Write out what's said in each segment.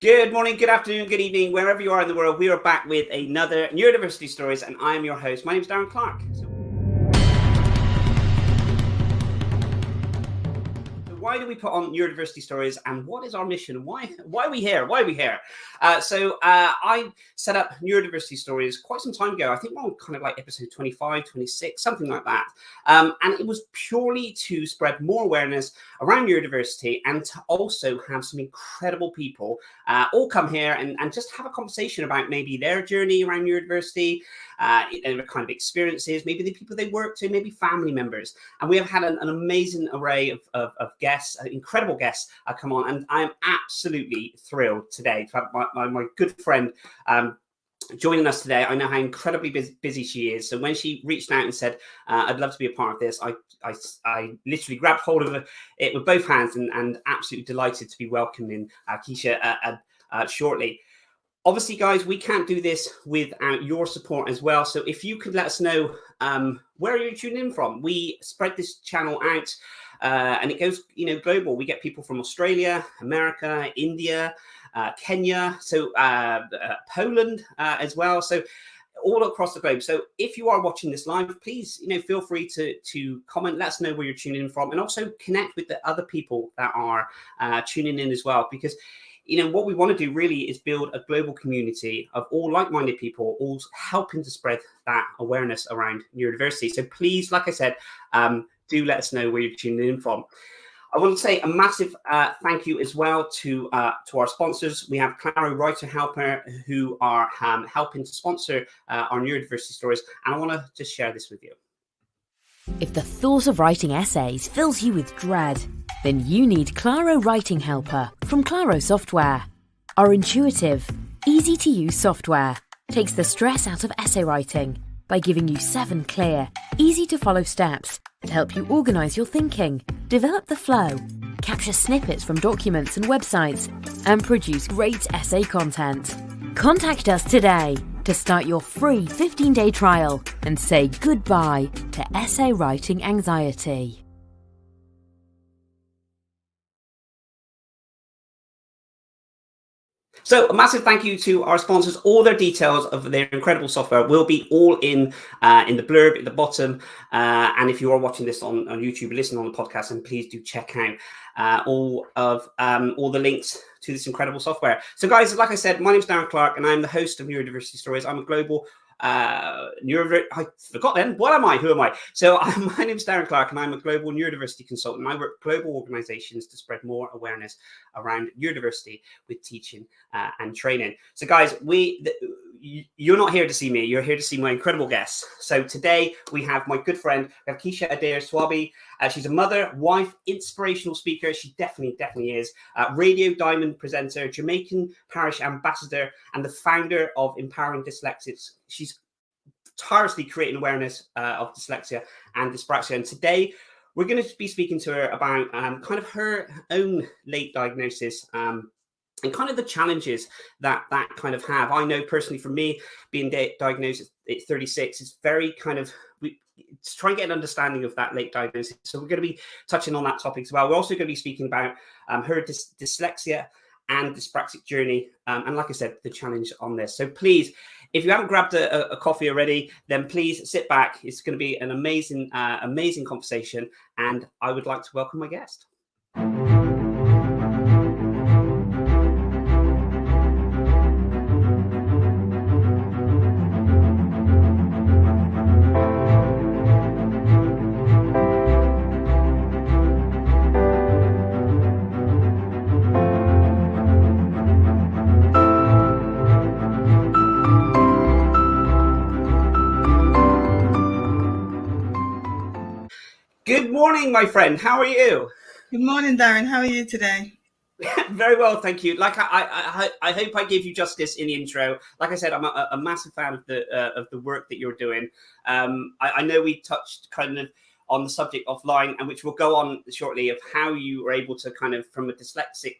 Good morning, good afternoon, good evening, wherever you are in the world. We are back with another Neurodiversity Stories, and I am your host. My name is Darren Clark. Why do we put on Neurodiversity Stories, and what is our mission? Why are we here? I set up Neurodiversity Stories quite some time ago. I think we're on kind of like episode 25, 26, something like that. And it was purely to spread more awareness around neurodiversity and to also have some incredible people all come here and just have a conversation about maybe their journey around neurodiversity, and kind of experiences, maybe the people they work to, maybe family members. And we have had an amazing array of guests, incredible guests come on, and I'm absolutely thrilled today to have my good friend joining us today. I know how incredibly busy she is. So when she reached out and said, I'd love to be a part of this, I literally grabbed hold of it with both hands and absolutely delighted to be welcoming Keisha shortly. Obviously, guys, we can't do this without your support as well. So if you could let us know where you're tuning in from. We spread this channel out and it goes, global. We get people from Australia, America, India, Kenya, so Poland as well. So all across the globe. So if you are watching this live, please, feel free to comment, let us know where you're tuning in from, and also connect with the other people that are tuning in as well, because what we want to do really is build a global community of all like-minded people, all helping to spread that awareness around neurodiversity. So please, like I said, do let us know where you're tuning in from. I want to say a massive thank you as well to our sponsors. We have Claro Writer Helper, who are helping to sponsor our Neurodiversity Stories. And I want to just share this with you. If the thought of writing essays fills you with dread, then you need Claro Writing Helper from Claro Software. Our intuitive, easy-to-use software takes the stress out of essay writing by giving you 7 clear, easy-to-follow steps to help you organise your thinking, develop the flow, capture snippets from documents and websites, and produce great essay content. Contact us today to start your free 15-day trial and say goodbye to essay writing anxiety. So a massive thank you to our sponsors. All their details of their incredible software will be all in the blurb at the bottom. And if you are watching this on YouTube, listening on the podcast, and please do check out all the links to this incredible software. So guys, like I said, my name is Darren Clark and I'm the host of Neurodiversity Stories. I'm a global I forgot then. What am I? Who am I? So my name is Darren Clark and I'm a global neurodiversity consultant. I work with global organizations to spread more awareness around neurodiversity with teaching and training. So guys, you're not here to see me. You're here to see my incredible guests. So today we have my good friend, we have Keisha Adair Swaby. She's a mother, wife, inspirational speaker. She definitely is. Radio Diamond presenter, Jamaican Parish ambassador, and the founder of Empowering Dyslexics. She's tirelessly creating awareness of dyslexia and dyspraxia. And today we're going to be speaking to her about kind of her own late diagnosis and kind of the challenges that kind of have. I know personally for me, being diagnosed at 36, it's very kind of, to try and get an understanding of that late diagnosis. So we're going to be touching on that topic as well. We're also going to be speaking about her dyslexia and dyspraxic journey. And like I said, the challenge on this. So please, if you haven't grabbed a coffee already, then please sit back. It's going to be an amazing conversation. And I would like to welcome my guest. Good morning, my friend. How are you? Good morning, Darren. How are you today? Very well, thank you. Like I hope I gave you justice in the intro. Like I said, I'm a massive fan of the work that you're doing. I know we touched kind of on the subject offline, and which we'll go on shortly, of how you were able to kind of, from a dyslexic,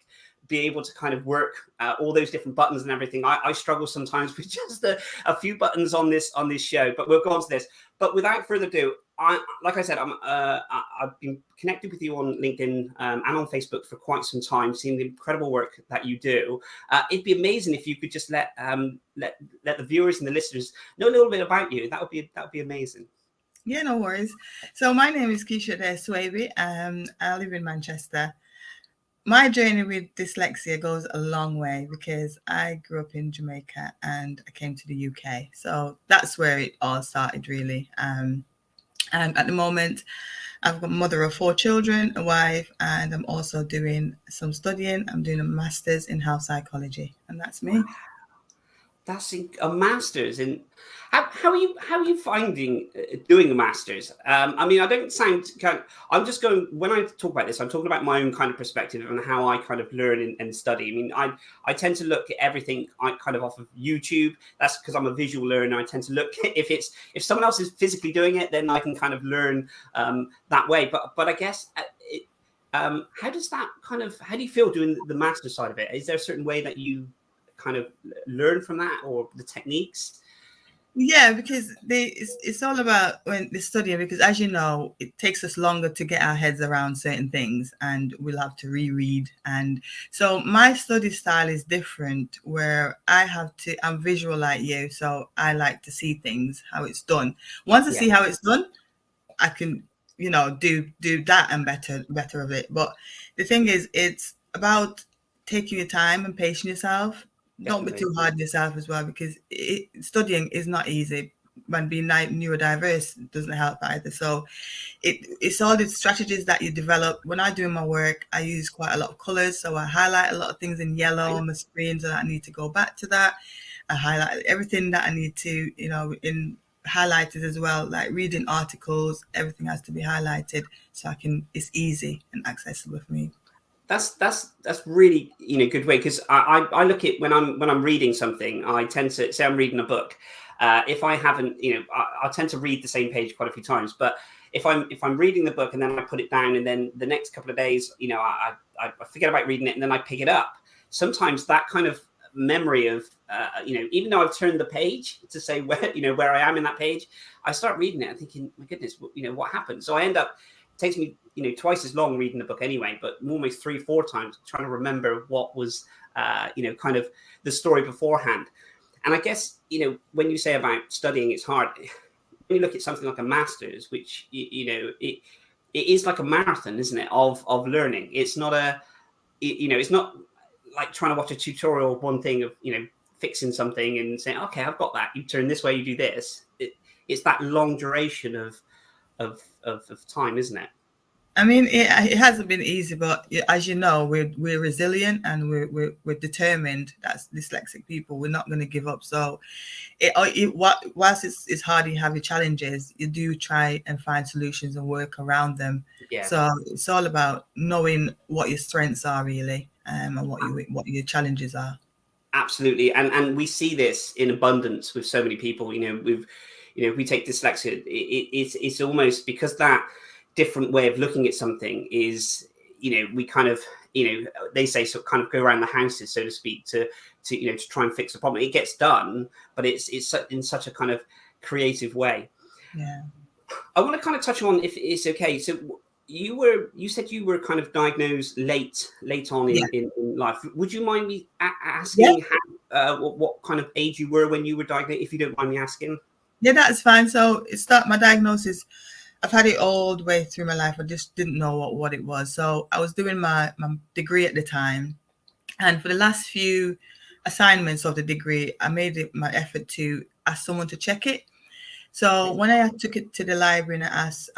be able to kind of work all those different buttons and everything. I struggle sometimes with just a few buttons on this show, but we'll go on to this. But without further ado, like I said, I've been connected with you on LinkedIn and on Facebook for quite some time, seeing the incredible work that you do. It'd be amazing if you could just let the viewers and the listeners know a little bit about you. That would be amazing. Yeah, no worries. So my name is Keisha Adair Swaby. I live in Manchester. My journey with dyslexia goes a long way because I grew up in Jamaica and I came to the UK. So that's where it all started, really. And at the moment, I've got a mother of 4 children, a wife, and I'm also doing some studying. I'm doing a master's in health psychology, and that's me. That's a master's in. How are you finding doing a master's? I mean, I don't sound I'm just going, when I talk about this, I'm talking about my own kind of perspective and how I kind of learn and study. I mean, I tend to look at everything kind of off of YouTube. That's because I'm a visual learner. I tend to look if someone else is physically doing it, then I can kind of learn that way. But I guess how do you feel doing the master side of it? Is there a certain way that you kind of learn from that, or the techniques? Yeah, because it's all about when they're studying, because as you know, it takes us longer to get our heads around certain things and we'll have to reread. And so my study style is different, where I'm visual like you, so I like to see things, how it's done. Once I see how it's done, I can, do that and better of it. But the thing is, it's about taking your time and pacing yourself. Don't be too hard on yourself as well, because studying is not easy. When being neurodiverse doesn't help either. So it's all the strategies that you develop. When I do my work, I use quite a lot of colors. So I highlight a lot of things in yellow on my screen, so that I need to go back to that. I highlight everything that I need to, in highlighted as well, like reading articles, everything has to be highlighted so it's easy and accessible for me. That's really good way, because I look at when I'm reading something, I tend to say I'm reading a book. If I haven't, I tend to read the same page quite a few times. But if I'm reading the book and then I put it down, and then the next couple of days, I forget about reading it, and then I pick it up. Sometimes that kind of memory of even though I've turned the page to say where I am in that page, I start reading it and thinking, my goodness, what happened? So I end up, it takes me twice as long reading the book anyway, but almost 3-4 times trying to remember what was kind of the story beforehand. And I guess when you say about studying it's hard, when you look at something like a master's, which it is like a marathon, isn't it, of learning. It's not it's not like trying to watch a tutorial of one thing of fixing something and saying, okay, I've got that, you turn this way, you do this. It's that long duration of time, isn't it? I mean, it hasn't been easy, but as you know, we're resilient and we're determined. That's dyslexic people. We're not going to give up. So, whilst it's hard, you have your challenges, you do try and find solutions and work around them. Yeah. So it's all about knowing what your strengths are, really, and what your challenges are. Absolutely, and we see this in abundance with so many people. If we take dyslexia, it's almost because that different way of looking at something is, we kind of, they say, so kind of go around the houses, so to speak, to try and fix a problem. It gets done, but it's in such a kind of creative way. Yeah. I want to kind of touch on, if it's okay. So you said you were kind of diagnosed late on in life. Would you mind me asking what kind of age you were when you were diagnosed, if you don't mind me asking? Yeah, that's fine. So my diagnosis, I've had it all the way through my life. I just didn't know what it was. So I was doing my degree at the time. And for the last few assignments of the degree, I made it my effort to ask someone to check it. So when I took it to the library and I asked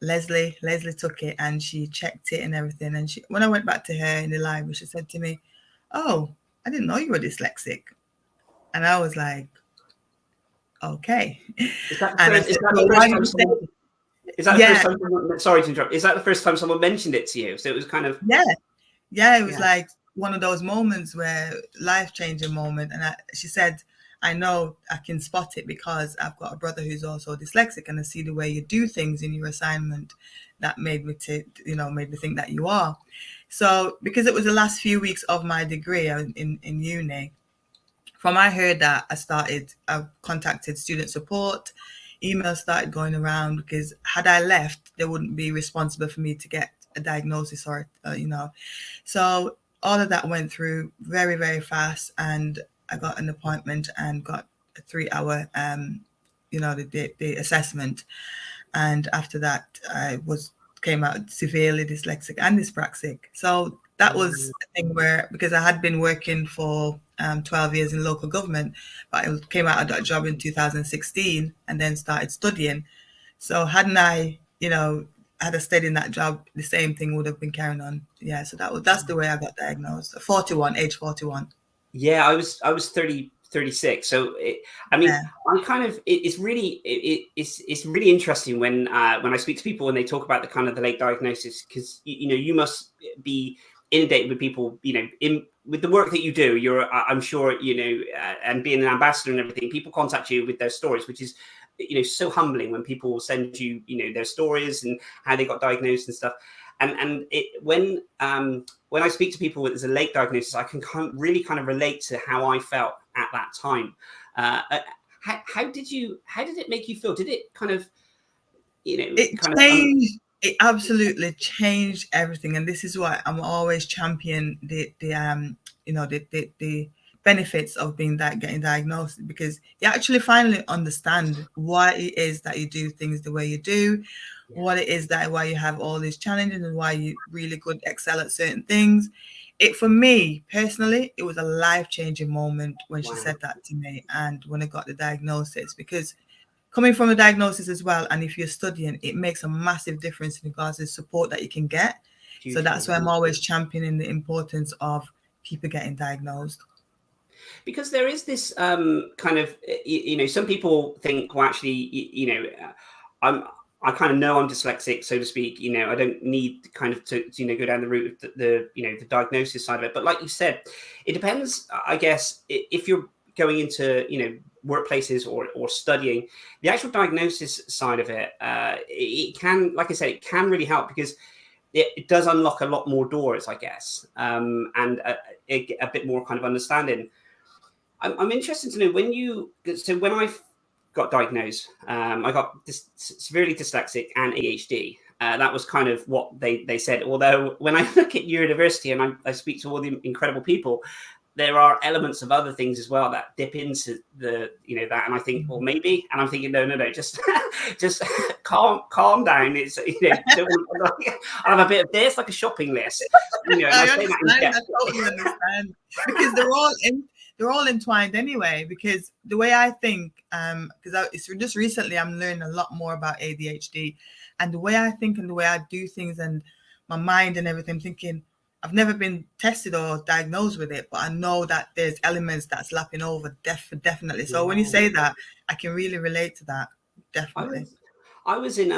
Leslie took it and she checked it and everything. And when I went back to her in the library, she said to me, "Oh, I didn't know you were dyslexic." And I was like, okay. Is that the first time sorry to interrupt. Is that the first time someone mentioned it to you? So it was kind of... Yeah, it was like one of those moments where life-changing moment. And she said, "I know I can spot it because I've got a brother who's also dyslexic, and I see the way you do things in your assignment that made me think that you are." So because it was the last few weeks of my degree in uni, from I heard that, I contacted student support, emails started going around, because had I left, they wouldn't be responsible for me to get a diagnosis or, So all of that went through very, very fast, and I got an appointment and got a 3-hour, the assessment. And after that, I came out severely dyslexic and dyspraxic. So that was a thing where, because I had been working for 12 years in local government, but I came out of that job in 2016 and then started studying. So hadn't I, had I stayed in that job, the same thing would have been carrying on. Yeah, so that's the way I got diagnosed. Age 41. Yeah, I was 36. So it's really interesting when I speak to people and they talk about the kind of the late diagnosis, because you must be inundated with people, with the work that you do. I'm sure, and being an ambassador and everything, people contact you with their stories, which is so humbling when people send you their stories and how they got diagnosed and stuff. And when I speak to people with a late diagnosis, I can really kind of relate to how I felt at that time. How did it make you feel? Did it kind of, it absolutely changed everything. And this is why I'm always champion the benefits of getting diagnosed, because you actually finally understand why it is that you do things the way you do, what it is why you have all these challenges, and why you really could excel at certain things. For me personally, it was a life-changing moment when she said that to me, and when I got the diagnosis, because coming from a diagnosis as well, and if you're studying, it makes a massive difference in regards to the support that you can get. So that's why I'm always championing the importance of people getting diagnosed. Because there is this kind of, some people think, well, actually, I kind of know I'm dyslexic, so to speak. I don't need kind of to go down the route of the diagnosis side of it. But like you said, it depends, I guess, if you're going into workplaces or studying, the actual diagnosis side of it, it can, like I said, it can really help, because it does unlock a lot more doors, I guess, and a bit more kind of understanding. I'm interested to know when I got diagnosed, I got severely dyslexic and ADHD. That was kind of what they said. Although when I look at Neurodiversity and I speak to all the incredible people, there are elements of other things as well that dip into that. And I think, well, maybe, and I'm thinking, no, just calm down. It's, I'll have a bit of this, like a shopping list. I totally understand, because they're all entwined anyway. Because the way I think, because it's just recently I'm learning a lot more about ADHD, and the way I think and the way I do things and my mind and everything, thinking, I've never been tested or diagnosed with it, but I know that there's elements that's lapping over, definitely. So when you say that, I can really relate to that, definitely. I was in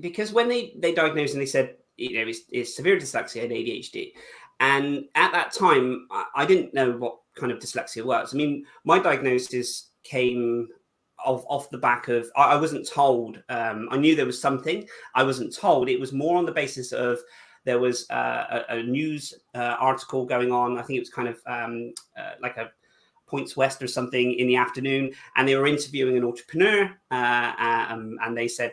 because when they diagnosed and they said it's severe dyslexia and ADHD, and at that time I didn't know what kind of dyslexia was. I mean, my diagnosis came off the back of I wasn't told. I knew there was something. I wasn't told. It was more on the basis of there was a news article going on. I think it was kind of like a Points West or something in the afternoon, and they were interviewing an entrepreneur, and they said,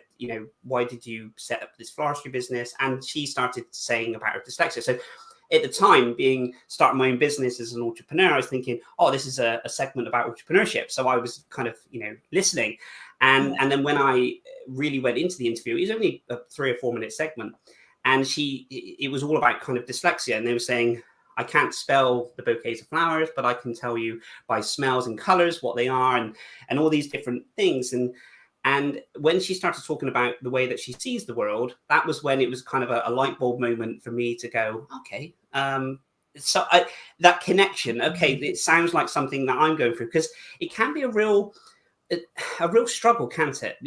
why did you set up this floristry business? And she started saying about her dyslexia. So at the time, starting my own business as an entrepreneur, I was thinking, oh, this is a segment about entrepreneurship. So I was kind of, listening. And then when I really went into the interview, it was only a 3 or 4 minute segment. And it was all about kind of dyslexia. And they were saying, I can't spell the bouquets of flowers, but I can tell you by smells and colors what they are, and all these different things. And when she started talking about the way that she sees the world, that was when it was kind of a light bulb moment for me to go, okay, so that connection, okay, it sounds like something that I'm going through, because it can be a real struggle, can't it?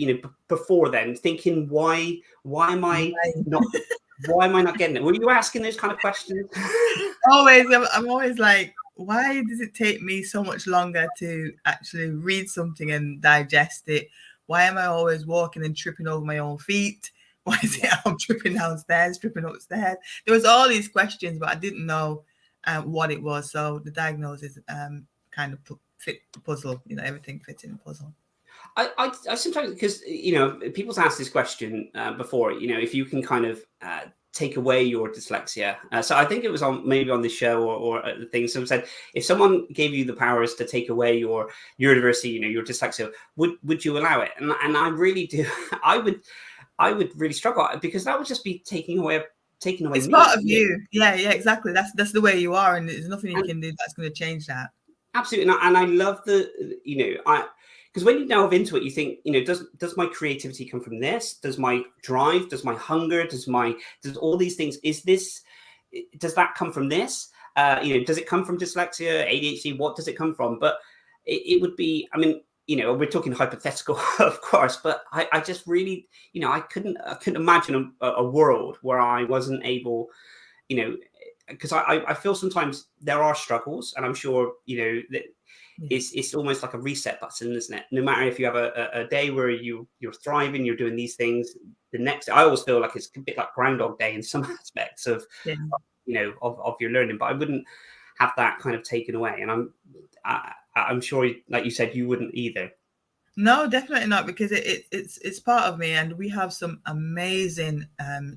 Before then, thinking, why am I not getting it? Were you asking those kind of questions? Always. I'm always like, why does it take me so much longer to actually read something and digest it? Why am I always walking and tripping over my own feet? Why is it I'm tripping downstairs, tripping upstairs? There was all these questions, but I didn't know what it was. So the diagnosis kind of fit the puzzle. Everything fits in the puzzle. I sometimes, because, you know, people's asked this question before, you know, if you can kind of take away your dyslexia. So I think it was maybe on the show or the thing. Someone said, if someone gave you the powers to take away your neurodiversity, you know, your dyslexia, would you allow it? And I really do. I would really struggle, because that would just be taking away it's me. part of you. Yeah, exactly. That's the way you are, and there's nothing you can do that's going to change that. Absolutely. And I love because when you delve into it, you think, you know, does my creativity come from this? Does my drive, does my hunger, does all these things, does that come from this? You know, does it come from dyslexia, ADHD? What does it come from? But it would be, I mean, you know, we're talking hypothetical, of course, but I just really, you know, I couldn't imagine a world where I wasn't able, you know, because I feel sometimes there are struggles, and I'm sure, you know, that it's almost like a reset button, isn't it? No matter if you have a day where you're thriving, you're doing these things, the next day, I always feel like it's a bit like Groundhog Day in some aspects of, you know, of your learning, but I wouldn't have that kind of taken away. And I'm sure, like you said, you wouldn't either. No, definitely not, because it's part of me, and we have some amazing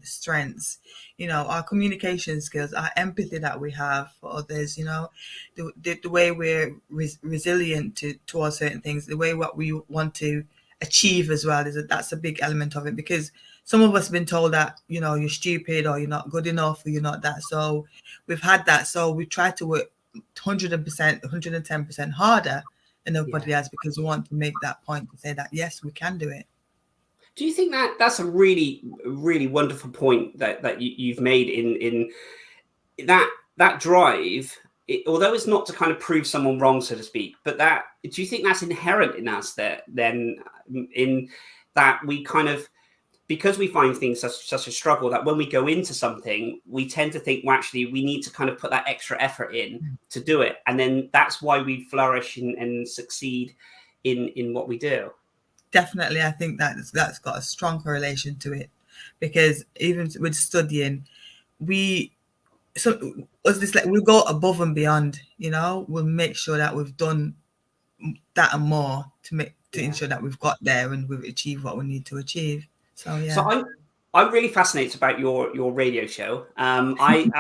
strengths. You know, our communication skills, our empathy that we have for others. You know, the way we're resilient towards certain things, the way what we want to achieve as well that's a big element of it. Because some of us have been told that, you know, you're stupid, or you're not good enough, or you're not that. So we've had that. So we try to work 100%, 110% harder than everybody else, because we want to make that point to say that, yes, we can do it. Do you think that that's a really, really wonderful point that you've made in that drive, although it's not to kind of prove someone wrong, so to speak, but do you think that's inherent in us, then in that we kind of, because we find things such a struggle, that when we go into something, we tend to think, well, actually, we need to kind of put that extra effort in to do it. And then that's why we flourish and succeed in what we do. Definitely. I think that's got a strong correlation to it, because even with studying, we'll go above and beyond, you know, we'll make sure that we've done that and more to ensure that we've got there and we've achieved what we need to achieve. So yeah. So I'm really fascinated about your radio show. I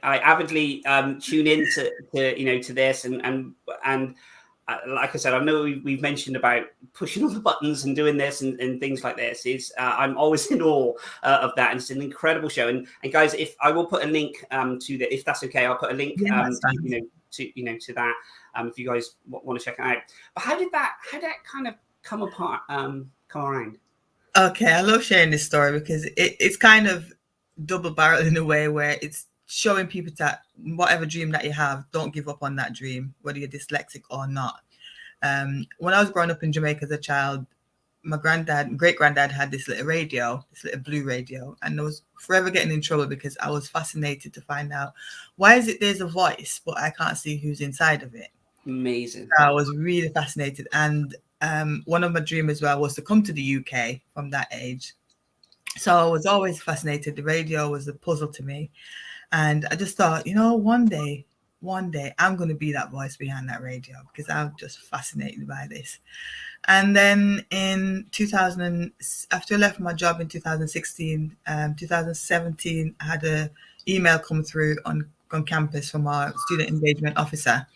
avidly tune in to this and like I said, I know we've mentioned about pushing all the buttons and doing this and things like this. I'm always in awe of that, and it's an incredible show. And guys, if I will put a link to if that's okay, I'll put a link to that if you guys want to check it out. But how did that kind of come around? Okay, I love sharing this story, because it's kind of double-barreled in a way, where it's showing people that whatever dream that you have, don't give up on that dream, whether you're dyslexic or not. When I was growing up in Jamaica as a child, my great-granddad had this little blue radio, and I was forever getting in trouble because I was fascinated to find out, why is it there's a voice, but I can't see who's inside of it? Amazing. I was really fascinated, and one of my dreams as well was to come to the UK from that age. So I was always fascinated. The radio was a puzzle to me. And I just thought, you know, one day I'm going to be that voice behind that radio, because I'm just fascinated by this. And then in 2000, after I left my job in 2016, 2017, I had an email come through on campus from our student engagement officer.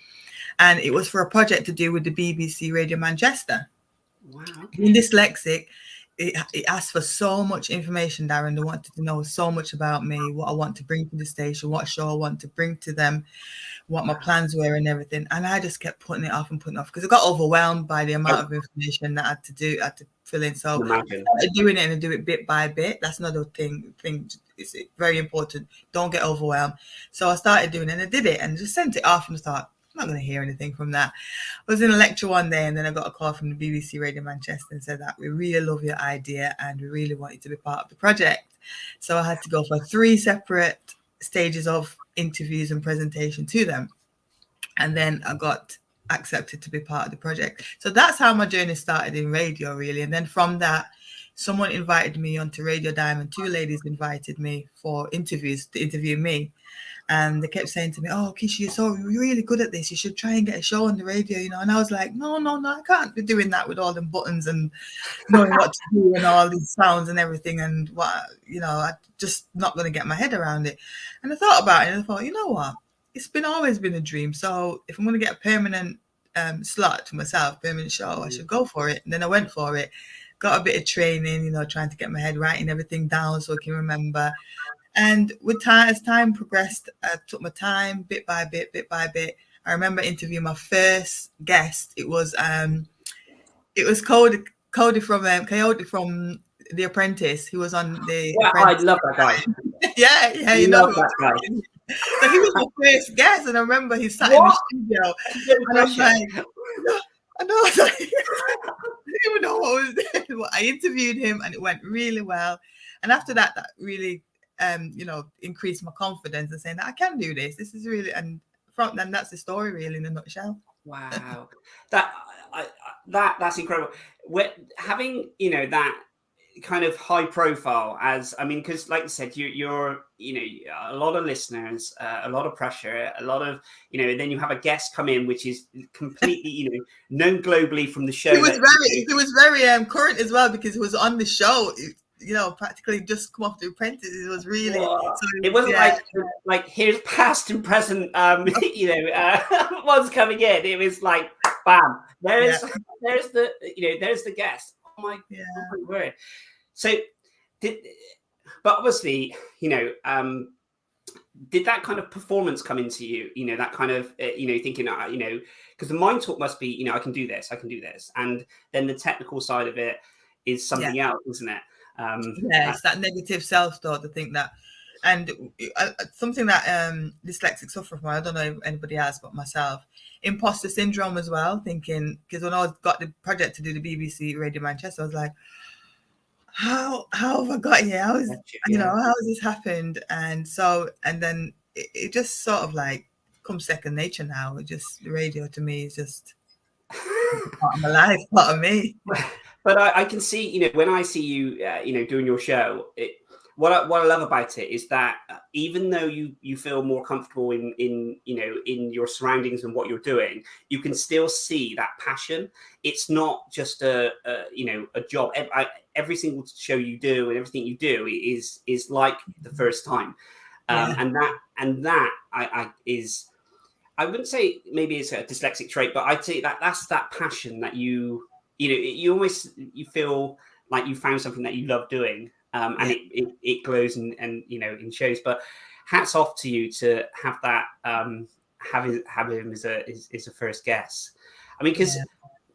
And it was for a project to do with the BBC Radio Manchester. Wow. Okay. Being dyslexic, it asked for so much information, Darren. They wanted to know so much about me, what I want to bring to the station, what show I want to bring to them, what my plans were and everything. And I just kept putting it off, because I got overwhelmed by the amount of information that I had to fill in. So I started doing it, and I do it bit by bit. That's another thing. It's very important. Don't get overwhelmed. So I started doing it, and I did it, and just sent it off, and thought, I'm not going to hear anything from that. I was in a lecture one day, and then I got a call from the BBC Radio Manchester and said that we really love your idea and we really want you to be part of the project. So I had to go for 3 separate stages of interviews and presentation to them. And then I got accepted to be part of the project. So that's how my journey started in radio, really. And then from that, someone invited me onto Radio Diamond. 2 ladies invited me for interviews to interview me. And they kept saying to me, "Oh, Keisha, you're really good at this. You should try and get a show on the radio, you know." And I was like, no, I can't be doing that with all them buttons and knowing what to do and all these sounds and everything. And what, you know, I'm just not going to get my head around it. And I thought about it and I thought, you know what? It's always been a dream. So if I'm going to get a permanent slot to myself, permanent show, I should go for it. And then I went for it, got a bit of training, you know, trying to get my head, writing everything down so I can remember. And with time, as time progressed, I took my time, bit by bit. I remember interviewing my first guest. It was Coyote from The Apprentice. He was on The Apprentice. I love that guy. yeah, you know that guy. So he was my first guest, and I remember he sat in the studio, and I was like, I was like, I didn't even know what was there. I interviewed him, and it went really well. And after that, that really you know, increase my confidence and saying that I can do this. This is really, and that's the story really in a nutshell. Wow, that's incredible. Having, you know, that kind of high profile, as I mean, because like you said, you're you know, a lot of listeners, a lot of pressure, a lot of, you know, and then you have a guest come in which is completely, you know, known globally from the show. He was very current as well, because he was on the show. You know, practically just come off The Apprentice. It was really. So it wasn't like here's past and present. You know, what's coming in. It was like, bam. There's the, you know, there's the guest. Oh my word. So but obviously, you know, did that kind of performance come into you? You know, that kind of you know, thinking, you know, because the mind talk must be, you know, I can do this, and then the technical side of it is something else, isn't it? It's that negative self-thought to think that, and something that dyslexics suffer from. I don't know if anybody else but myself, imposter syndrome as well, thinking, because when I got the project to do the BBC Radio Manchester, I was like, how have I got here? How is, you know, how has this happened? And so, and then it just sort of like comes second nature now. It just, the radio to me is just part of my life, part of me. But I can see, you know, when I see you, you know, doing your show, what I love about it is that even though you feel more comfortable in you know, in your surroundings and what you're doing, you can still see that passion. It's not just a you know, a job. Every single show you do and everything you do is like the first time, and that is. I wouldn't say maybe it's a dyslexic trait, but I'd say that's that passion that you know, you feel like you found something that you love doing, and it glows and you know, in shows. But hats off to you to have that, have him as a first guest. I mean, because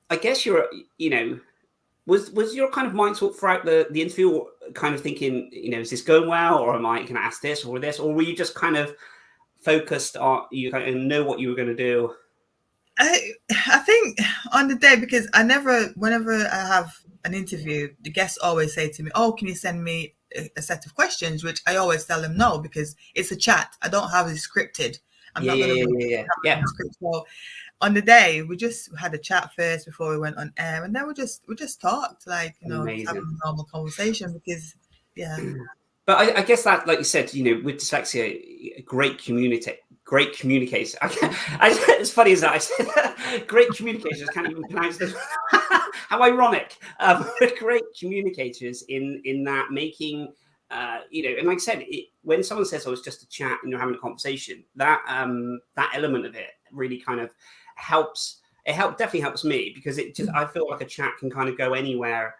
I guess you're, you know, was your kind of mindset throughout the interview kind of thinking, you know, is this going well, or am I going to ask this or this, or were you just kind of focused on, you kind of know what you were going to do? I think on the day, because whenever I have an interview, the guests always say to me, "Oh, can you send me a set of questions?" Which I always tell them no, because it's a chat. I don't have it scripted. I'm not going to script. So on the day, we just had a chat first before we went on air, and then we just talked, like, you know, having a normal conversation, because But I guess that, like you said, you know, with dyslexia, great communicators. It's funny as that I said great communicators. Can't even pronounce this. How ironic! Great communicators in that making, you know, and like I said, when someone says, "Oh, it's just a chat," and you're having a conversation, that element of it really kind of helps. Definitely helps me, because it just, I feel like a chat can kind of go anywhere,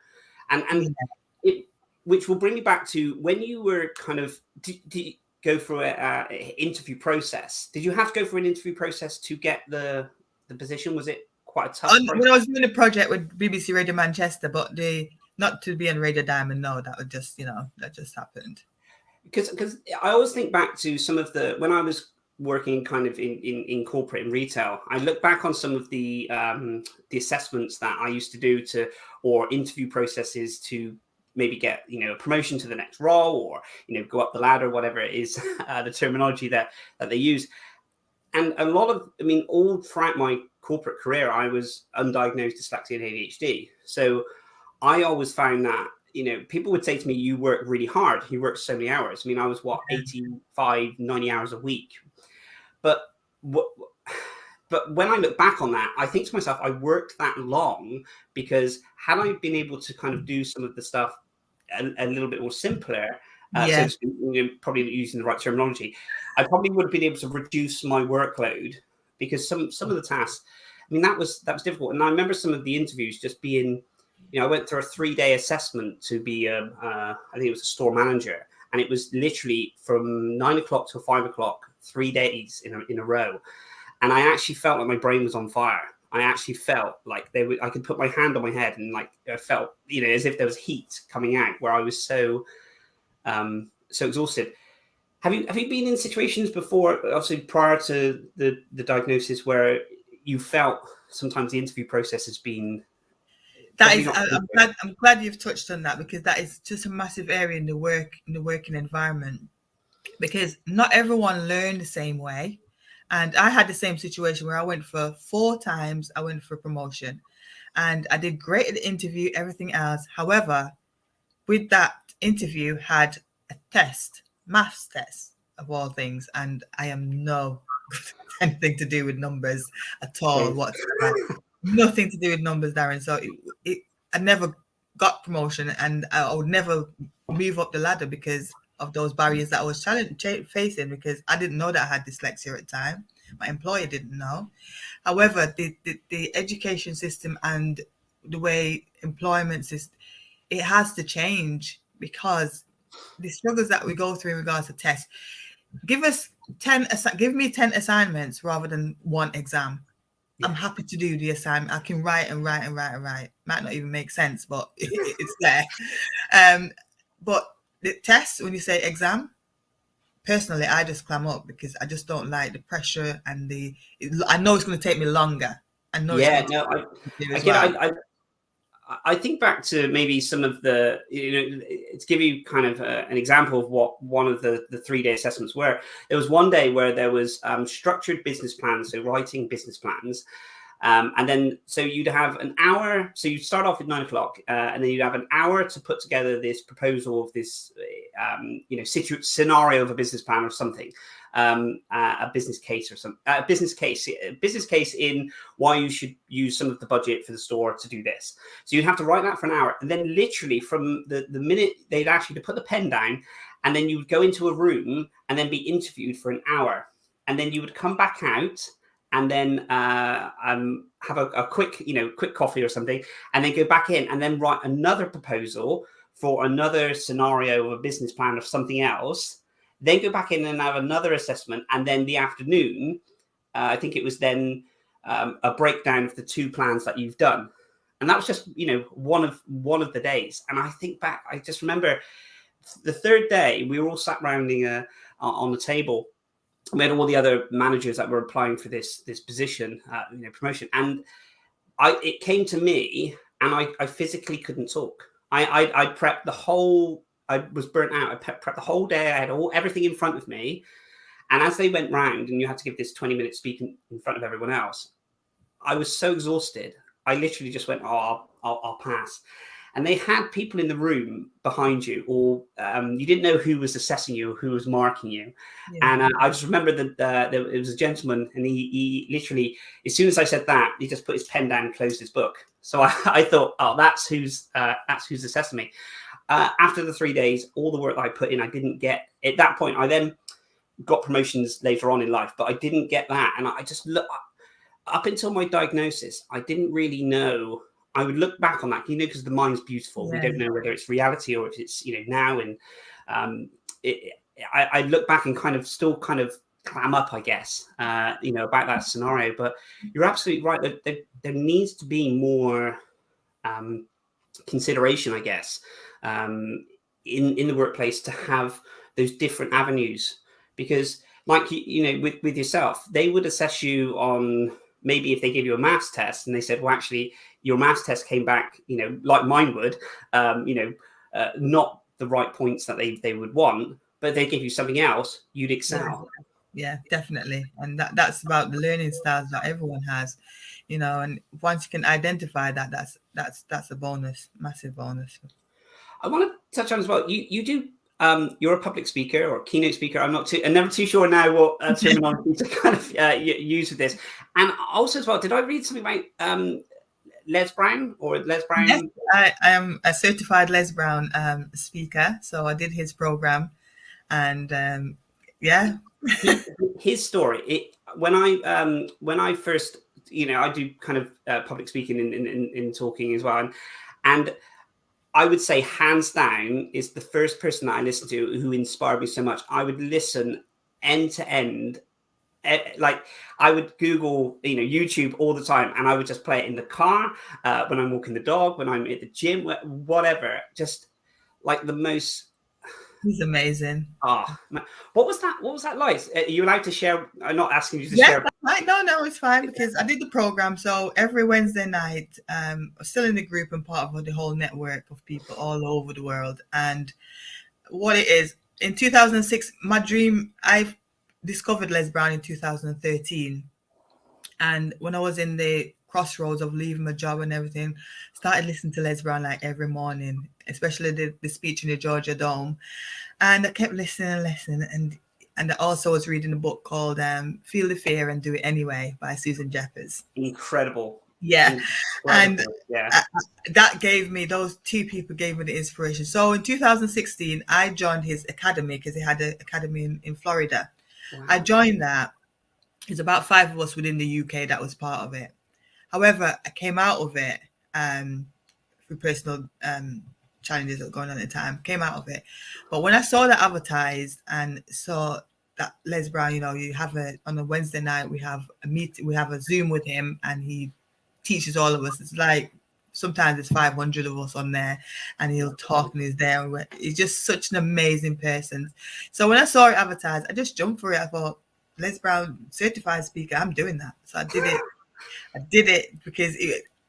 and it. Which will bring me back to when you were kind of, did you go through an interview process? Did you have to go through an interview process to get the position? Was it quite a tough process? When I was doing a project with BBC Radio Manchester, but not to be on Radio Diamond, no, that would just, you know, that just happened. Because I always think back to some of when I was working kind of in corporate and retail, I look back on some of the assessments that I used to do or interview processes to maybe get, you know, a promotion to the next role, or, you know, go up the ladder, whatever it is, the terminology that they use. And a lot of, I mean, all throughout my corporate career, I was undiagnosed dyslexia and ADHD. So I always found that, people would say to me, you work really hard. You work so many hours. I mean, I was 85, 90 hours a week. But when I look back on that, I think to myself, I worked that long because had I been able to kind of do some of the stuff a little bit more simpler, so probably using the right terminology, I probably would have been able to reduce my workload, because some of the tasks, I mean, that was difficult. And I remember some of the interviews just being, I went through a 3-day assessment to be I think it was a store manager, and it was literally from 9 o'clock till 5 o'clock, 3 days in a row. And I actually felt like my brain was on fire. I actually felt like I could put my hand on my head, and like I felt, as if there was heat coming out, where I was so exhausted. Have you been in situations before, obviously prior to the diagnosis, where you felt sometimes the interview process has been? I'm glad you've touched on that, because that is just a massive area in the working environment, because not everyone learned the same way. And I had the same situation where I went for 4 times. I went for promotion, and I did great at the interview, everything else. However, with that interview had a test, maths test of all things, and I am no anything to do with numbers at all whatsoever. Nothing to do with numbers, Darren. So I never got promotion, and I would never move up the ladder because of those barriers that I was facing, because I didn't know that I had dyslexia at the time. My employer didn't know. However, the education system and the way employment system, it has to change, because the struggles that we go through in regards to tests, give me 10 assignments rather than 1 exam. I'm happy to do the assignment. I can write and write and write and write. Might not even make sense, but it's there. But the test, when you say exam, personally, I just clam up, because I just don't like the pressure and I know it's going to take me longer. I know. I think back to maybe some of the, to give you kind of an example of what one of the 3-day assessments were. There was one day where there was structured business plans, so writing business plans. And then, so you'd have an hour. So you'd start off at 9 o'clock, and then you'd have an hour to put together this proposal of this, scenario of a business plan or something, a business case or something, a business case in why you should use some of the budget for the store to do this. So you'd have to write that for an hour, and then literally from the minute they'd ask you to put the pen down, and then you would go into a room and then be interviewed for an hour, and then you would come back out and then have a quick coffee or something, and then go back in and then write another proposal for another scenario of a business plan of something else, then go back in and have another assessment. And then the afternoon, I think it was then a breakdown of the 2 plans that you've done. And that was just, one of the days. And I think back, I just remember the 3rd day, we were all sat rounding on the table. We had all the other managers that were applying for this position, promotion. And it came to me, and I physically couldn't talk. I prepped the whole, I was burnt out. I prepped the whole day. I had everything in front of me. And as they went round, and you had to give this 20-minute speech in front of everyone else, I was so exhausted. I literally just went, I'll pass. And they had people in the room behind you, or you didn't know who was assessing you, who was marking you. Yeah. And I just remember that it was a gentleman, and he literally, as soon as I said that, he just put his pen down and closed his book. So I thought, that's who's assessing me. After the 3 days, all the work that I put in, I didn't get. At that point, I then got promotions later on in life, but I didn't get that. And I just look up until my diagnosis, I didn't really know. I would look back on that, because the mind's beautiful. Yeah. We don't know whether it's reality or if it's, now. And I look back and kind of still kind of clam up, I guess, about that scenario. But you're absolutely right. There needs to be more consideration, I guess, in the workplace, to have those different avenues. Because like, with yourself, they would assess you on, maybe if they give you a maths test and they said, well, actually, your maths test came back, like mine would, not the right points that they would want, but they give you something else, you'd excel. Yeah, definitely. And that's about the learning styles that everyone has, and once you can identify that, that's a bonus, massive bonus. I want to touch on as well. You do. You're a public speaker or keynote speaker. I'm never too sure now what terminology to kind of use with this. And also as well, did I read something about Les Brown or Les Brown? Yes, I am a certified Les Brown speaker. So I did his program, and yeah. His story. When I first, I do kind of public speaking in talking as well, and I would say hands down is the first person that I listened to who inspired me so much. I would listen end to end. Like I would Google, YouTube all the time, and I would just play it in the car, when I'm walking the dog, when I'm at the gym, whatever. Just like the most. He's amazing. Oh, what was that? What was that like? Are you allowed to share? I'm not asking you to Yeah, share. right. No, it's fine because I did the program. So every Wednesday night, I'm still in the group and part of the whole network of people all over the world. And what it is, in 2006, my dream, I discovered Les Brown in 2013. And when I was in the crossroads of leaving my job and everything, started listening to Les Brown like every morning, especially the speech in the Georgia Dome. And I kept listening, and I also was reading a book called Feel the Fear and Do It Anyway by Susan Jeffers. Incredible. Yeah. Incredible. And that gave me, those two people gave me the inspiration. So in 2016, I joined his academy because he had an academy in Florida. Wow. I joined that. There's about 5 of us within the UK that was part of it. However, I came out of it through personal challenges that were going on at the time, came out of it. But when I saw that advertised and saw that Les Brown, you have on a Wednesday night, we have a Zoom with him and he teaches all of us. It's like sometimes it's 500 of us on there and he'll talk and he's there. He's just such an amazing person. So when I saw it advertised, I just jumped for it. I thought, Les Brown, certified speaker, I'm doing that. So I did it. I did it because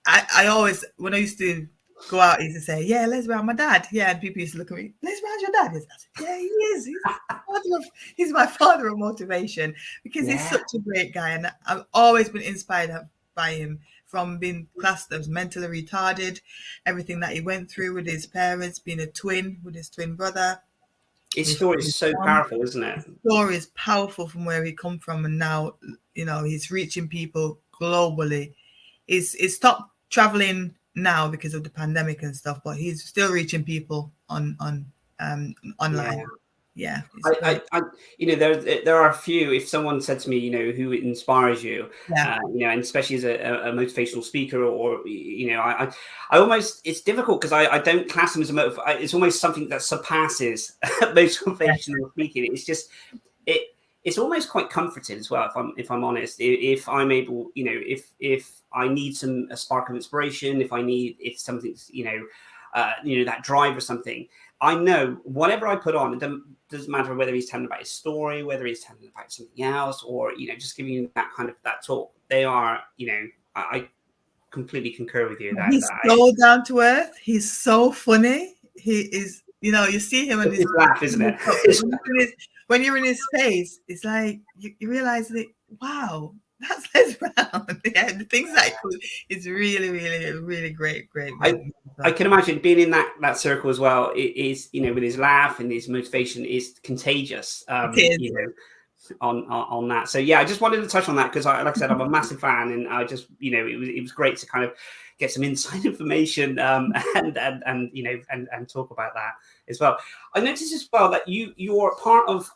I always, when I used to go out, I used to say, yeah, Les Brown, my dad. Yeah, and people used to look at me, Les Brown's your dad? I said, yeah, he is. He's my father of motivation because he's such a great guy. And I've always been inspired by him, from being classed as mentally retarded, everything that he went through with his parents, being a twin with his twin brother. His story is so powerful, isn't it? His story is powerful from where he come from, and now he's reaching people globally. He's stopped traveling now because of the pandemic and stuff, but he's still reaching people online. Yeah. I there are a few. If someone said to me, who inspires you, and especially as a motivational speaker, or I almost, it's difficult because I don't class him as it's almost something that surpasses motivational speaking. It's just it's almost quite comforting as well. If I'm honest, if I'm able, if I need a spark of inspiration, if something's that drive or something, I know whatever I put on, it doesn't matter whether he's telling about his story, whether he's telling about something else, or just giving you that kind of that talk. They are, I completely concur with you. He's so down to earth. He's so funny. He is, you see him and his laugh, isn't it? When you're in his face, it's like you realize that, wow, that's Les Brown. Yeah, the things that is really, really, really great. I can imagine being in that circle as well. It is, with his laugh and his motivation is contagious. On that. So yeah, I just wanted to touch on that because, like I said, I'm a massive fan, and I just, it was great to kind of get some inside information and talk about that as well. I noticed as well that you're part of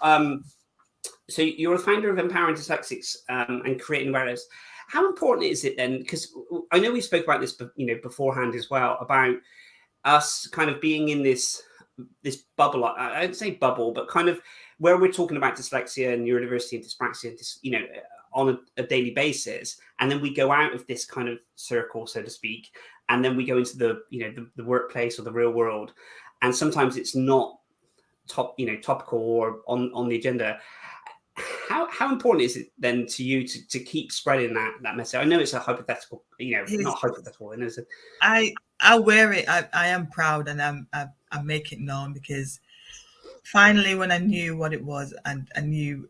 so you're a founder of Empowering Dyslexics and Creating Awareness. How important is it then? Because I know we spoke about this, beforehand as well, about us kind of being in this bubble. I'd say bubble, but kind of where we're talking about dyslexia and neurodiversity and dyspraxia, on a daily basis, and then we go out of this kind of circle, so to speak, and then we go into the workplace or the real world, and sometimes it's not topical or on the agenda. How important is it then to you to keep spreading that message? I know it's a hypothetical, not hypothetical. I wear it. I am proud, and I make it known, because finally, when I knew what it was, and I knew,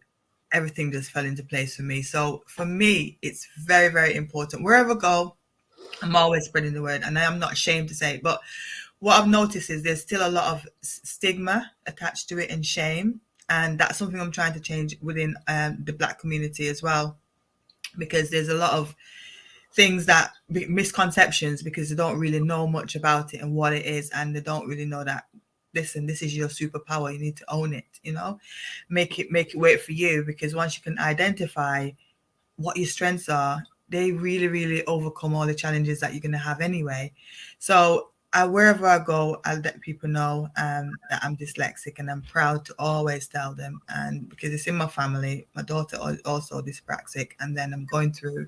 everything just fell into place for me. So for me, it's very, very important. Wherever I go, I'm always spreading the word, and I am not ashamed to say it. But what I've noticed is there's still a lot of stigma attached to it and shame. And that's something I'm trying to change within the Black community as well, because there's a lot of things that misconceptions, because they don't really know much about it and what it is, and they don't really know that, listen, this is your superpower, you need to own it, you know, make it work for you, because once you can identify what your strengths are, they really overcome all the challenges that you're going to have anyway. So wherever I go, I'll let people know that I'm dyslexic, and I'm proud to always tell them, and because it's in my family. My daughter also dyspraxic, and then I'm going through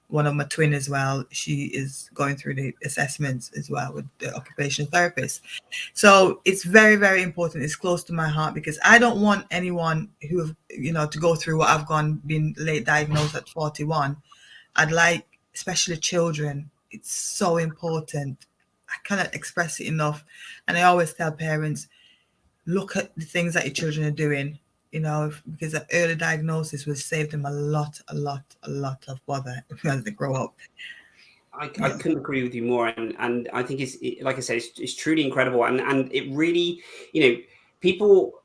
one of my twin as well. She is going through the assessments as well with the occupational therapist. So it's very important. It's close to my heart, because I don't want anyone who, you know, to go through what I've been late diagnosed at 41. I'd like, especially children, it's so important. I cannot express it enough. And I always tell parents, look at the things that your children are doing, you know, because the early diagnosis will save them a lot of bother as they grow up. I couldn't agree with you more. And I think like I said, it's truly incredible. And it really, you know, people,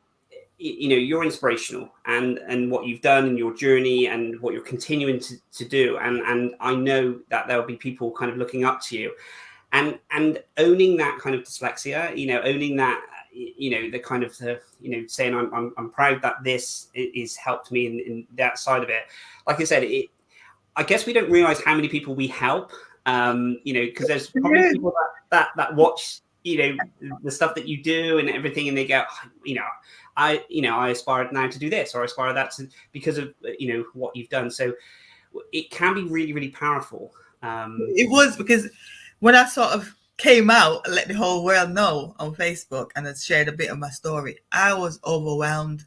you know, you're inspirational, and what you've done in your journey and what you're continuing to do. And I know that there'll be people kind of looking up to you. And owning that kind of dyslexia, you know, owning that, you know, the kind of the, you know, saying I'm proud that this is helped me in that side of it. Like I said, I guess we don't realize how many people we help, you know, because there's probably people that watch, you know, the stuff that you do and everything, and they go, you know, I aspire now to do this, or I aspire that because of, you know, what you've done. So it can be really powerful. It was, because when I sort of came out and let the whole world know on Facebook, and I shared a bit of my story, I was overwhelmed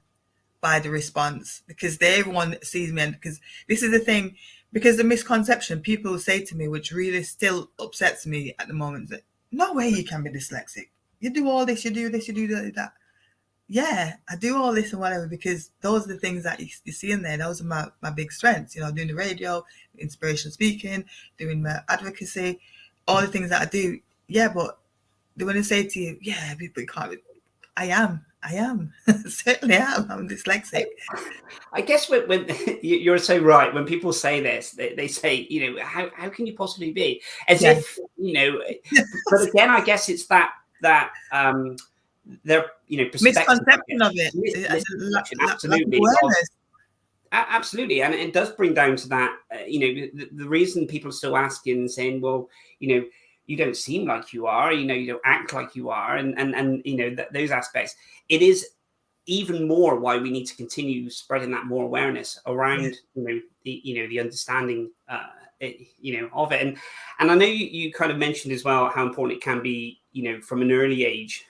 by the response, because everyone sees me. And because this is the thing, because the misconception people say to me, which really still upsets me at the moment, that no way you can be dyslexic. You do all this, you do this, you do that. Yeah, I do all this and whatever, because those are the things that you see in there. Those are my big strengths, you know, doing the radio, inspirational speaking, doing my advocacy, all the things that I do. Yeah, but when they say to you, yeah, people can't, I am. Certainly am. I'm dyslexic. I guess when you're so right, when people say this, they say, you know, how can you possibly be? As if, you know, but again, I guess it's that their, you know, misconception of it. Absolutely. Absolutely. And it does bring down to that, you know, the reason people are still asking and saying, well, you know, you don't seem like you are, you know, you don't act like you are. And you know, those aspects, it is even more why we need to continue spreading that more awareness around, you know, the understanding, you know, of it. And I know you kind of mentioned as well how important it can be, you know, from an early age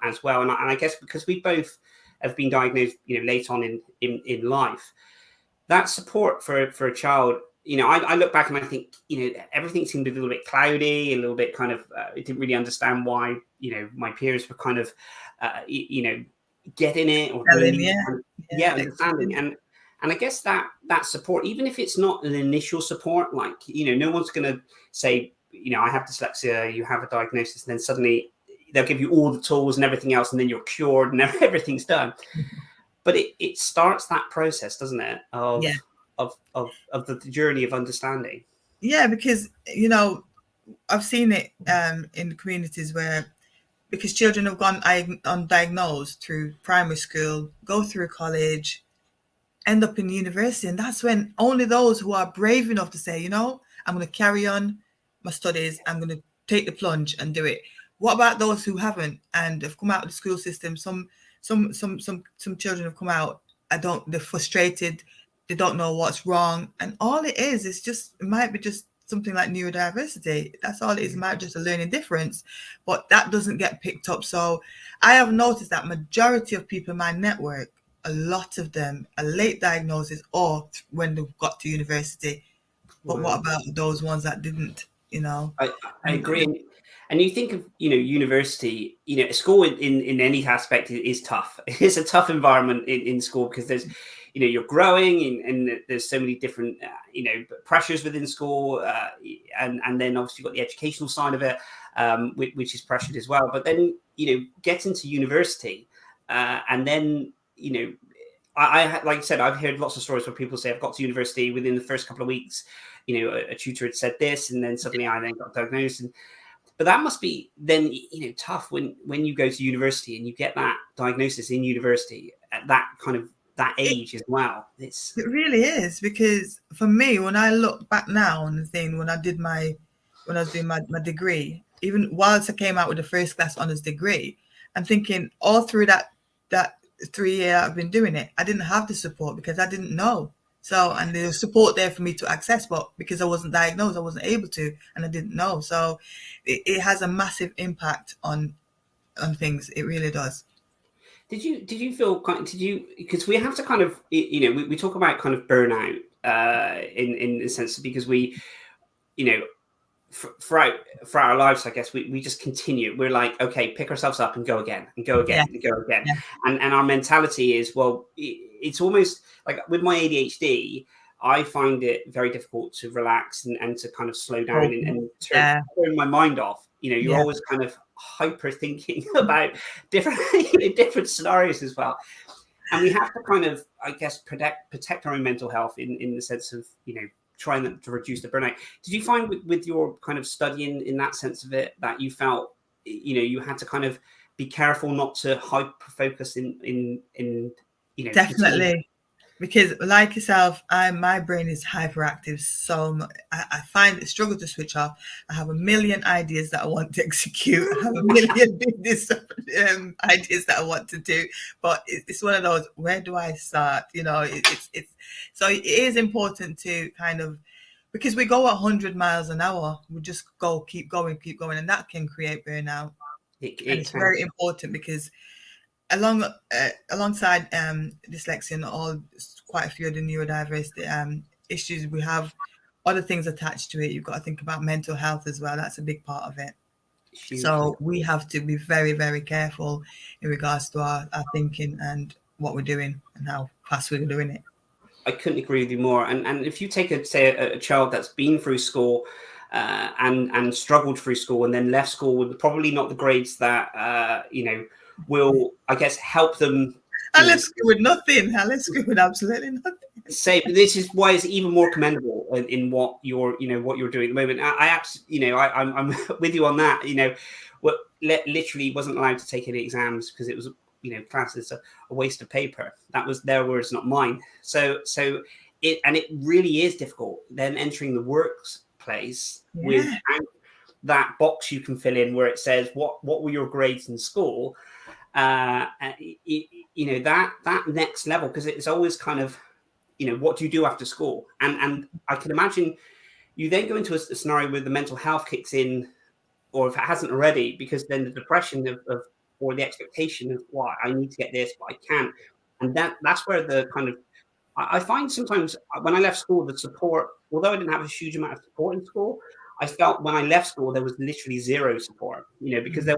as well. And I guess because we both have been diagnosed, you know, late on in life, that support for a child, you know, I look back and I think, you know, everything seemed a little bit cloudy, a little bit kind of, I didn't really understand why, you know, my peers were kind of, you know, getting it or understanding. And I guess that support, even if it's not an initial support, like, you know, no one's going to say, you know, I have dyslexia, you have a diagnosis, and then suddenly they'll give you all the tools and everything else, and then you're cured and everything's done. But it starts that process, doesn't it? Of the journey of understanding. Yeah, because, you know, I've seen it in communities where, because children have gone undiagnosed through primary school, go through college, end up in university. And that's when only those who are brave enough to say, you know, I'm going to carry on my studies, I'm going to take the plunge and do it. What about those who haven't and have come out of the school system? Some children have come out, they're frustrated, they don't know what's wrong. And all it is just, it might be just something like neurodiversity. That's all it is. It might be just a learning difference, but that doesn't get picked up. So I have noticed that majority of people in my network, a lot of them are late diagnosis or when they've got to university. But what about those ones that didn't, you know? I agree. And you think of, you know, university, you know, school in any aspect is tough. It's a tough environment in school because there's, you're growing and there's so many different, pressures within school. And then obviously you've got the educational side of it, which is pressured as well. But then, get into university and then, I like I said, I've heard lots of stories where people say I've got to university within the first couple of weeks, a tutor had said this, and then suddenly I then got diagnosed. But that must be then, tough when you go to university and you get that diagnosis in university at that age as well. It really is, because for me, when I look back now on the thing, when I was doing my degree, even whilst I came out with the first class honors degree, I'm thinking all through that 3 year I've been doing it, I didn't have the support because I didn't know. So, and there was support there for me to access, but because I wasn't diagnosed, I wasn't able to, and I didn't know. So it has a massive impact on things. It really does. Did you feel because we have to kind of, we talk about kind of burnout in the sense, because we, throughout our lives, I guess we just continue. We're like, okay, pick ourselves up and go again and go again and go again. Yeah. And our mentality is, well, it's almost like with my ADHD, I find it very difficult to relax and to kind of slow down and turn my mind off. You're always kind of hyper thinking about different scenarios as well. And we have to kind of, I guess, protect our own mental health in the sense of, trying to reduce the burnout. Did you find with your kind of studying in that sense of it that you felt, you had to kind of be careful not to hyper focus in Definitely. Because like yourself, my brain is hyperactive. So I find it struggle to switch off. I have a million ideas that I want to execute. I have a million business ideas that I want to do. But it's one of those, where do I start? It's so it is important to kind of, because we go 100 miles an hour, we just keep going. And that can create burnout. It's very important, because alongside dyslexia and quite a few of the neurodiversity issues, we have other things attached to it. You've got to think about mental health as well. That's a big part of it. So we have to be very, very careful in regards to our thinking and what we're doing and how fast we're doing it. I couldn't agree with you more. And if you take a child that's been through school and struggled through school and then left school with probably not the grades that will, I guess, help them. I left school with nothing. I left school with absolutely nothing. This is why it's even more commendable in what you're doing at the moment. I'm with you on that. Literally wasn't allowed to take any exams because it was, classes a waste of paper. That was their words, not mine. So it really is difficult then entering the workplace without that box you can fill in where it says what were your grades in school. That next level, because it's always kind of, what do you do after school? And I can imagine you then go into a scenario where the mental health kicks in, or if it hasn't already, because then the depression of or the expectation of, why I need to get this, but I can't. And that's where the kind of, I find sometimes when I left school, the support, although I didn't have a huge amount of support in school, I felt when I left school, there was literally zero support, because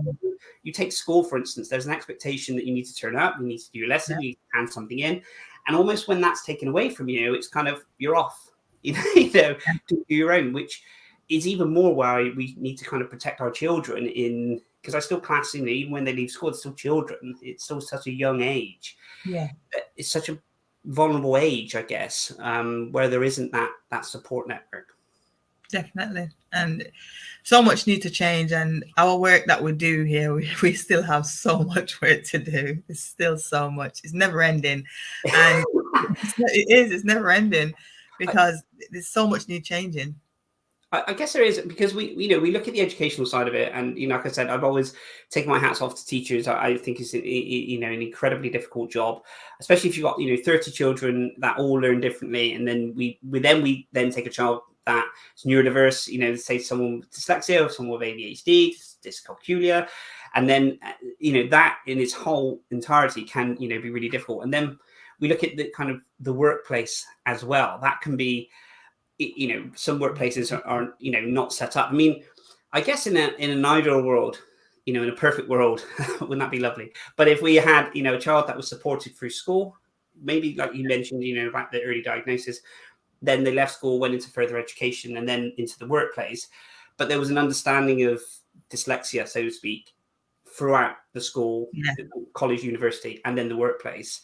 you take school, for instance, there's an expectation that you need to turn up, you need to do your lesson, you need to hand something in. And almost when that's taken away from you, it's kind of, you're off, to do your own, which is even more why we need to kind of protect our children because I still class, even when they leave school, it's still children. It's still such a young age. Yeah. It's such a vulnerable age, I guess, where there isn't that support network. Definitely. And so much need to change. And our work that we do here, we still have so much work to do. It's still so much. It's never ending. And it's never ending, because there's so much need changing. I guess there is, because we look at the educational side of it, and like I said, I've always taken my hats off to teachers. I think it's an incredibly difficult job, especially if you've got 30 children that all learn differently, and then we then take a child that's neurodiverse, say someone with dyslexia or someone with ADHD, dyscalculia, and then that in its whole entirety can be really difficult. And then we look at the kind of the workplace as well. That can be, some workplaces are not set up. I mean, I guess in an ideal world, in a perfect world, wouldn't that be lovely? But if we had a child that was supported through school, maybe like you mentioned, about the early diagnosis, then they left school, went into further education, and then into the workplace. But there was an understanding of dyslexia, so to speak, throughout the school, college, university, and then the workplace.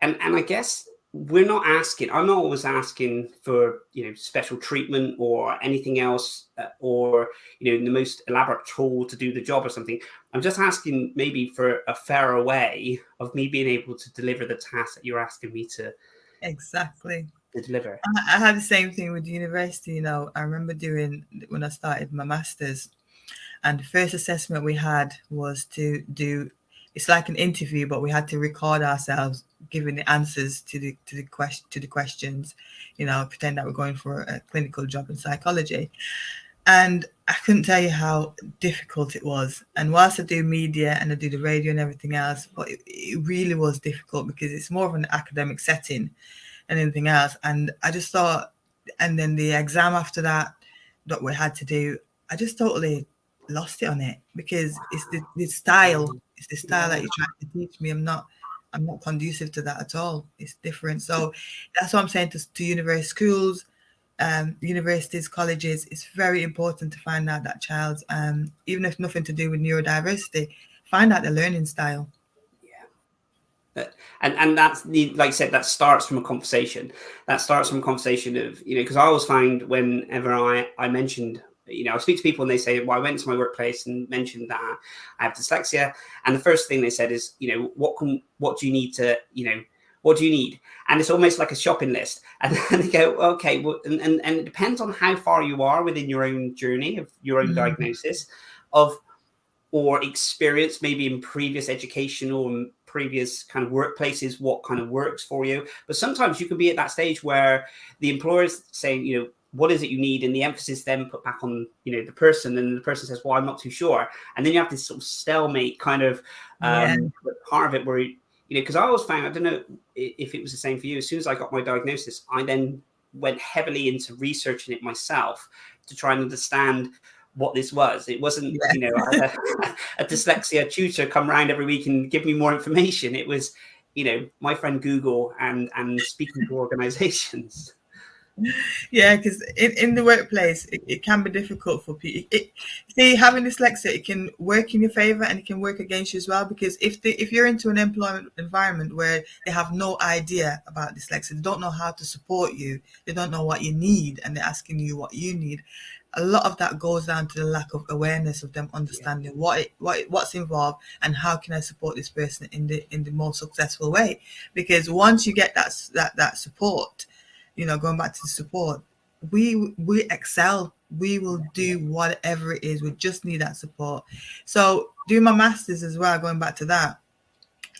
And I guess I'm not always asking for, special treatment or anything else, or, the most elaborate tool to do the job or something. I'm just asking maybe for a fairer way of me being able to deliver the task that you're asking me to deliver. I had the same thing with university. I remember when I started my master's, and the first assessment we had was to do, it's like an interview, but we had to record ourselves giving the answers to the questions, pretend that we're going for a clinical job in psychology. And I couldn't tell you how difficult it was. And whilst I do media and I do the radio and everything else, but it really was difficult because it's more of an academic setting and anything else. And I just thought, and then the exam after that we had to do, I just totally lost it on it, because it's the style. It's the style that you're trying to teach me. I'm not conducive to that at all. It's different. So that's what I'm saying to university schools, universities, colleges. It's very important to find out that child's, even if nothing to do with neurodiversity, find out the learning style. And that's, like I said, that starts from a conversation. That starts from a conversation of, because I always find whenever I mentioned, I speak to people and they say, well, I went to my workplace and mentioned that I have dyslexia. And the first thing they said is, what do you need to, what do you need? And it's almost like a shopping list. And then they go, okay, well, and it depends on how far you are within your own journey of your own diagnosis or experience, maybe in previous education or previous kind of workplaces, what kind of works for you. But sometimes you can be at that stage where the employer's saying, what is it you need? And the emphasis then put back on, the person, and the person says, well, I'm not too sure. And then you have this sort of stalemate kind of part of it where, because I always found, I don't know if it was the same for you, as soon as I got my diagnosis, I then went heavily into researching it myself to try and understand what this was. It wasn't, I had a dyslexia tutor come around every week and give me more information. It was, my friend Google and speaking to organizations. Yeah, because in the workplace, it can be difficult for people. See, having dyslexia, it can work in your favor and it can work against you as well. Because if you're into an employment environment where they have no idea about dyslexia, they don't know how to support you, they don't know what you need, and they're asking you what you need, a lot of that goes down to the lack of awareness of them understanding what's involved and how can I support this person in the most successful way. Because once you get that support, going back to the support, we excel. We will do whatever it is. We just need that support. So doing my master's as well, going back to that,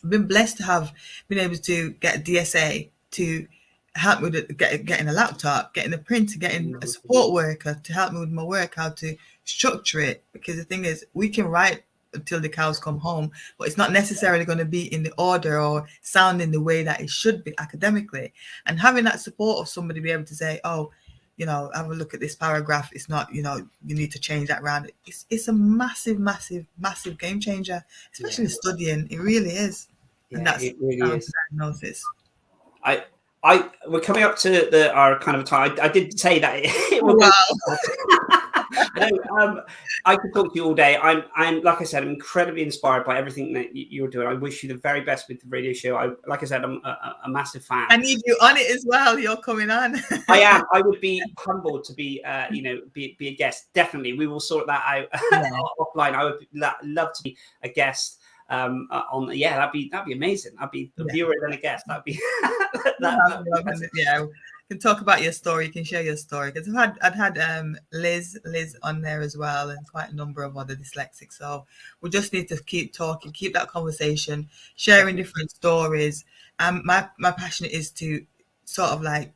I've been blessed to have been able to get a DSA to help me with getting a laptop, getting a printer, getting a support worker to help me with my work, how to structure it. Because the thing is, we can write until the cows come home, but it's not necessarily going to be in the order or sound in the way that it should be academically. And having that support of somebody be able to say, oh, have a look at this paragraph, it's not, you need to change that around. It's a massive game changer, especially studying. It really is. Yeah, and that's it really is. Diagnosis. We're coming up to our kind of time. I did say that it will I could talk to you all day. I'm like I said, I'm incredibly inspired by everything that you're doing. I wish you the very best with the radio show. Like I said, I'm a massive fan. I need you on it as well. You're coming on. I am. I would be humbled to be a guest. Definitely, we will sort that out offline. I would love to be a guest. That'd be amazing. I'd be a viewer than a guest. That'd be you can talk about your story. You can share your story, because I'd had Liz on there as well, and quite a number of other dyslexics. So we just need to keep talking, keep that conversation, sharing different stories. My passion is to sort of like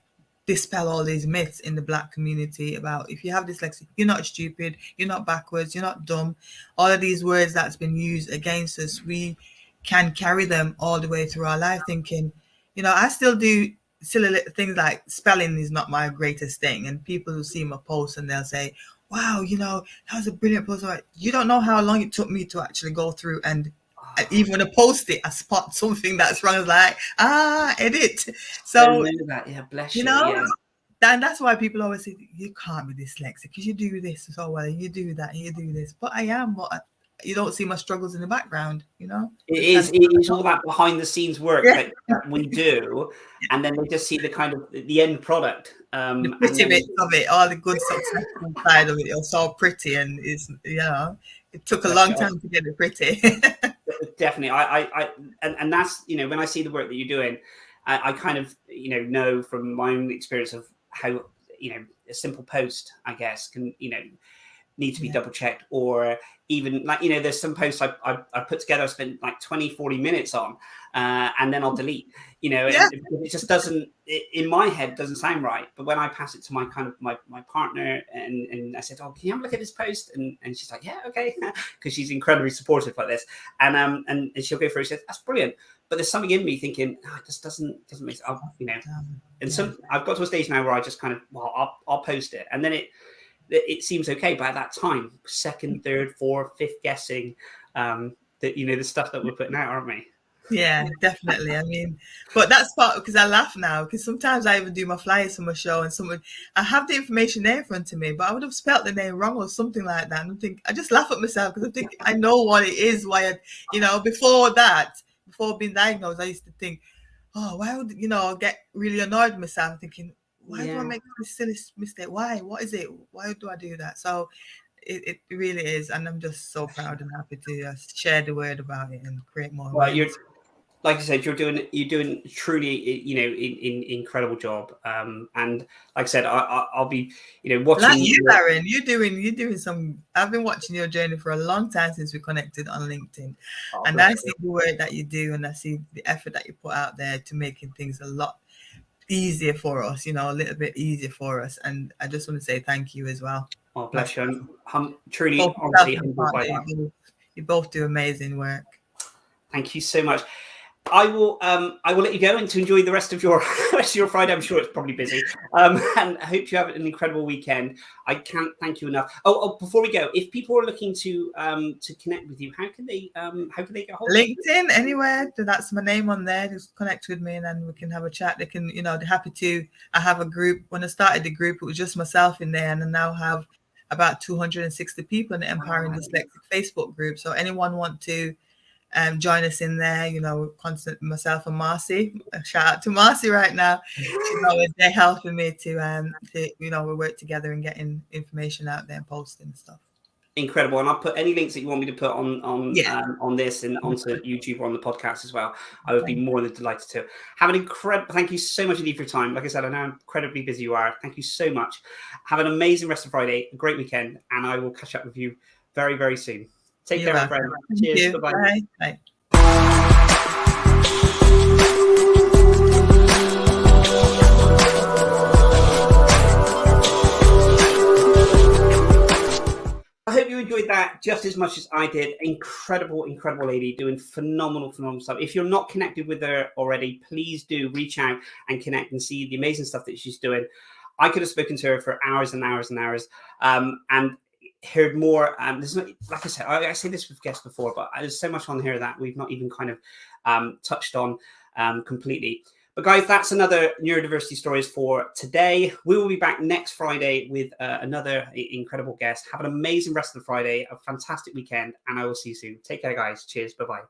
dispel all these myths in the Black community about, if you have dyslexia, you're not stupid, you're not backwards, you're not dumb. All of these words that's been used against us, we can carry them all the way through our life thinking, I still do silly things like spelling is not my greatest thing. And people who see my post and they'll say, wow, that was a brilliant post. You don't know how long it took me to actually go through and even a post-it, I spot something that's wrong. I was like, edit. So, that. Yeah, bless you. you know, Yeah. and that's why people always say, you can't be dyslexic because you do this so well, and you do that, and you do this. But I am, but you don't see my struggles in the background, you know? It is all that behind the scenes work that we do, and then they just see the kind of the end product. The pretty bits of it, all the good successful side of it, it was so pretty, and it's, you know, it took a long time to get it pretty. Definitely. And that's, you know, when I see the work that you're doing, I kind of, you know from my own experience of how, you know, a simple post, I guess, can, you know, need to be double checked, or even like, you know, there's some posts I put together, I spent like 20-40 minutes on, and then I'll delete, you know, it just doesn't, in my head, doesn't sound right. But when I pass it to my kind of my partner, and I said, oh, can you have a look at this post? And she's like, yeah, okay, because she's incredibly supportive like this, and she'll go through, she says, that's brilliant. But there's something in me thinking, it just doesn't make sense, you know. And some, I've got to a stage now where I just kind of, well, I'll post it, and then it seems okay. But at that time, second, third, fourth, fifth guessing, that, you know, the stuff that we're putting out, aren't we? Yeah, definitely. I mean, but that's part, because I laugh now, because sometimes I even do my flyers for my show, and I have the information there in front of me, but I would have spelt the name wrong or something like that. And I just laugh at myself, because I think I know what it is. Why, you know, before being diagnosed, I used to think, oh, why would, you know, get really annoyed with myself, thinking, why do I make this silly mistake? Why? What is it? Why do I do that? So it really is, and I'm just so proud and happy to share the word about it and create more. Well, you're, like I said, you're doing truly, you know, incredible job. And like I said, I'll be, you know, watching. Like you, Aaron, you're doing some. I've been watching your journey for a long time since we connected on LinkedIn, and I see the work that you do, and I see the effort that you put out there to making things a lot easier for us, you know, a little bit easier for us. And I just want to say thank you as well. Oh, bless you. I'm truly, honestly humbled by that. You both do amazing work. Thank you so much. I will let you go and to enjoy the rest of your Friday. I'm sure it's probably busy. And I hope you have an incredible weekend. I can't thank you enough. Oh, before we go, if people are looking to connect with you, how can they get hold of you? LinkedIn, anywhere. That's my name on there. Just connect with me, and then we can have a chat. They can, you know, they're happy to. I have a group. When I started the group, it was just myself in there, and I now have about 260 people in the Empowering Dyslexic Facebook group. So anyone want to join us in there, you know, constant, myself and Marcy. Shout out to Marcy right now. She's always there helping me to you know, we work together and getting information out there and posting stuff. Incredible. And I'll put any links that you want me to put on this and onto YouTube or on the podcast as well. I would be more than delighted to. Have an incredible, thank you so much indeed for your time. Like I said, I know how incredibly busy you are. Thank you so much. Have an amazing rest of Friday, a great weekend, and I will catch up with you very, very soon. Take care, my friend. Cheers. Bye-bye. Bye. I hope you enjoyed that just as much as I did. Incredible lady doing phenomenal stuff. If you're not connected with her already, please do reach out and connect and see the amazing stuff that she's doing. I could have spoken to her for hours and hours and hours, and heard more. There's not, like I said, I say this with guests before, but there's so much on here that we've not even kind of touched on completely. But guys, that's another Neurodiversity Stories for today. We will be back next Friday with another incredible guest. Have an amazing rest of the Friday, a fantastic weekend, and I will see you soon. Take care, guys. Cheers. Bye-bye.